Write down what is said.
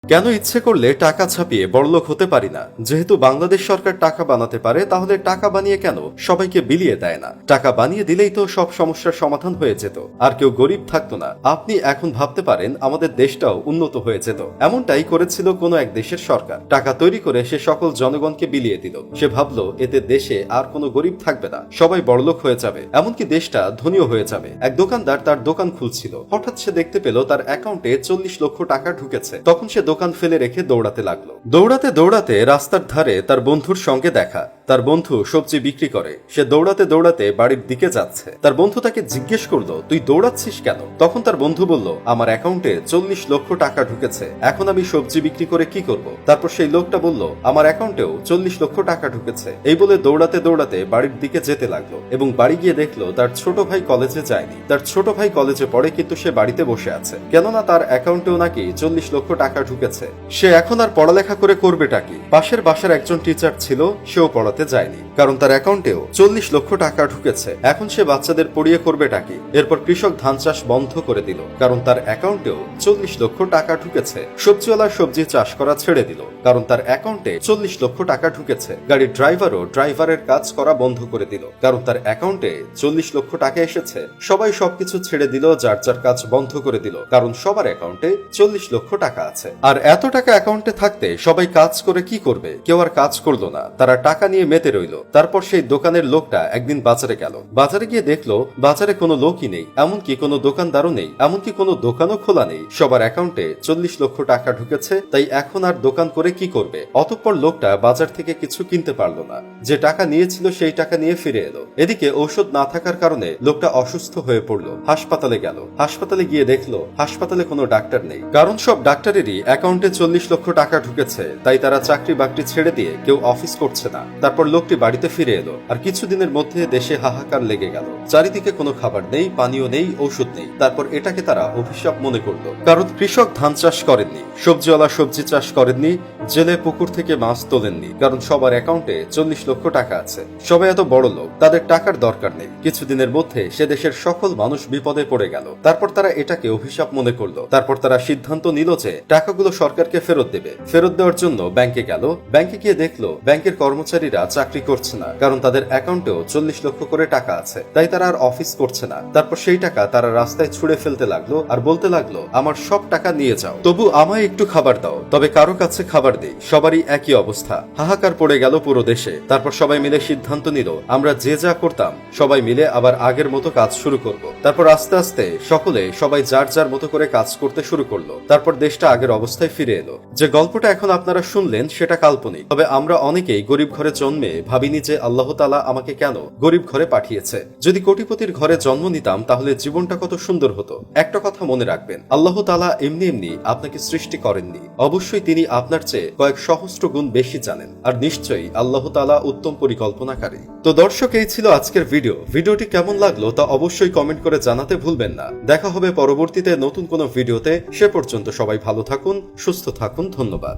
কেন ইচ্ছে করলে টাকা ছাপিয়ে বড়লোক হতে পারি না? যেহেতু বাংলাদেশ সরকার টাকা বানাতে পারে, তাহলে টাকা বানিয়ে কেন সবাইকে বিলিয়ে দেয় না? টাকা বানিয়ে দিলেই তো সব সমস্যার সমাধান হয়ে যেত, আর কেউ গরিব থাকতো না। আপনি এখন ভাবতে পারেন আমাদের দেশটাও উন্নত হয়ে যেত। এমনটাই করেছিল কোনো এক দেশের সরকার। টাকা তৈরি করে সে সকল জনগণকে বিলিয়ে দিল। সে ভাবলো এতে দেশে আর কোনো গরিব থাকবে না, সবাই বড়লোক হয়ে যাবে, এমনকি দেশটা ধনীও হয়ে যাবে। এক দোকানদার তার দোকান খুলছিল। হঠাৎ সে দেখতে পেল তার অ্যাকাউন্টে 40 লক্ষ টাকা ঢুকেছে। তখন সে দোকান ফেলে রেখে দৌড়াতে লাগলো। দৌড়াতে দৌড়াতে রাস্তার ধারে তার বন্ধুর সঙ্গে দেখা। তার বন্ধু সবজি বিক্রি করে। সে দৌড়াতে দৌড়াতে বাড়ির দিকে যাচ্ছে। তার বন্ধু তাকে জিজ্ঞেস করলো, তুই দৌড়াচ্ছিস কেন? তখন তার বন্ধু বলল, আমার অ্যাকাউন্টে 40 লক্ষ টাকা ঢুকেছে, এখন আমি সবজি বিক্রি করে কি করব? তারপর সেই লোকটা বলল, আমার অ্যাকাউন্টেও 40 লক্ষ টাকা ঢুকেছে। এই বলে দৌড়াতে দৌড়াতে বাড়ির দিকে যেতে লাগলো এবং বাড়ি গিয়ে দেখলো তার ছোট ভাই কলেজে যায়নি। তার ছোট ভাই কলেজে পড়ে, কিন্তু সে বাড়িতে বসে আছে, কেননা তার অ্যাকাউন্টেও নাকি 40 লক্ষ টাকা ঢুকেছে। সে এখন আর পড়ালেখা করে করবেটা কি? পাশের বাসার একজন টিচার ছিল, সেও পড়াতে যায়নি, কারণ তার অ্যাকাউন্টেও 40 লক্ষ টাকা ঢুকেছে। এখন সে বাচ্চাদের পড়িয়ে করবেটা কি? এরপর কৃষক ধান চাষ বন্ধ করে দিল, কারণ তার অ্যাকাউন্টেও 40 লক্ষ টাকা ঢুকেছে। সবজিওয়ালা সবজি চাষ করা ছেড়ে দিল, কারণ তার অ্যাকাউন্টে 40 লক্ষ টাকা ঢুকেছে। গাড়ির ড্রাইভারও ড্রাইভারের কাজ করা বন্ধ করে দিল, কারণ তার অ্যাকাউন্টে 40 লক্ষ টাকা এসেছে। সবাই সবকিছু ছেড়ে দিল, যার যার কাজ বন্ধ করে দিল, কারণ সবার অ্যাকাউন্টে 40 লক্ষ টাকা আছে। আর এত টাকা অ্যাকাউন্টে থাকতে সবাই কাজ করে কি করবে? কেউ আর কাজ করলো না, তারা টাকা নিয়ে মেতে রইল। তারপর সেই দোকানের লোকটা একদিন বাজারে গেল। বাজারে গিয়ে দেখলো বাজারে কোনো লোকই নেই, এমনকি কোনো দোকানদারও নেই, এমনকি কোনো দোকানও খোলা নেই। সবার অ্যাকাউন্টে 40 লক্ষ টাকা ঢুকেছে, তাই এখন আর দোকান করে কি করবে? অতঃপর লোকটা বাজার থেকে কিছু কিনতে পারলো না। যে টাকা নিয়েছিল সেই টাকা নিয়ে ফিরে এলো। এদিকে ঔষধ না থাকার কারণে লোকটা অসুস্থ হয়ে পড়লো। হাসপাতালে গেল। হাসপাতালে গিয়ে দেখলো হাসপাতালে কোনো ডাক্তার নেই, কারণ সব ডাক্তারেরই অ্যাকাউন্টে 40 লক্ষ টাকা ঢুকেছে, তাই তারা চাকরি বাকরি ছেড়ে দিয়ে কেউ অফিস করছে না। তারপর লোকটি বাড়িতে ফিরে এলো, আর কিছুদিনের মধ্যে দেশে হাহাকার লেগে গেল। চারিদিকে কোনো খাবার নেই, পানীয় নেই, ঔষধ নেই। তারপর এটাকে তারা অভিশাপ মনে করলো, কারণ কৃষক ধান চাষ করেননি, সবজিওয়ালা সবজি চাষ করেননি, জেলে পুকুর থেকে মাছ তোলেননি, কারণ সবার অ্যাকাউন্টে 40 লক্ষ টাকা আছে। সবাই এত বড় লোক, তাদের টাকার দরকার নেই। কিছুদিনের মধ্যে সে দেশের সকল মানুষ বিপদে পড়ে গেল। তারপর তারা এটাকে অভিশাপ মনে করলো। তারপর তারা সিদ্ধান্ত নিল যে টাকাগুলো সরকারকে ফেরত দেবে। ফেরত দেওয়ার জন্য ব্যাংকে গেল। ব্যাংকে গিয়ে দেখলো ব্যাংকের কর্মচারীরা চাকরি করছে না, কারণ তাদের অ্যাকাউন্টেও 40 লক্ষ করে টাকা আছে, তাই তারা আর অফিস করছে না। তারপর সেই টাকা তারা রাস্তায় ছুড়ে ফেলতে লাগলো আর বলতে লাগলো, আমার সব টাকা নিয়ে যাও, তবু আমায় একটু খাবার দাও, তবে কারো কাছে খাবার দেই। সবারই একই অবস্থা। হাহাকার পড়ে গেল পুরো দেশে। তারপর সবাই মিলে সিদ্ধান্ত নিল, আমরা যে যা করতাম সবাই মিলে আবার আগের মতো কাজ শুরু করব। তারপর আস্তে আস্তে সবাই যার যার মতো করে কাজ করতে শুরু করলো। তারপর দেশটা আগের অবস্থায় ফিরে এলো। যে গল্পটা এখন আপনারা শুনলেন সেটা কাল্পনিক, তবে আমরা অনেকেই গরিব ঘরে জন্মে ভাবিনি যে আল্লাহ তাআলা আমাকে কেন গরিব ঘরে পাঠিয়েছে। যদি কোটিপতির ঘরে জন্ম নিতাম তাহলে জীবনটা কত সুন্দর হতো। একটা কথা মনে রাখবেন, আল্লাহ তাআলা এমনি এমনি আপনাকে সৃষ্টি করেননি। অবশ্যই তিনি আপনার চেয়ে কয়েক সহস্র গুণ বেশি জানেন, আর নিশ্চয়ই আল্লাহ তাআলা উত্তম পরিকল্পনাকারী। তো দর্শক, এই ছিল আজকের ভিডিওটি কেমন লাগলো তা অবশ্যই কমেন্ট করে জানাতে ভুলবেন না। দেখা হবে পরবর্তীতে নতুন কোনো ভিডিওতে। সে পর্যন্ত সবাই ভালো থাকুন, সুস্থ থাকুন। ধন্যবাদ।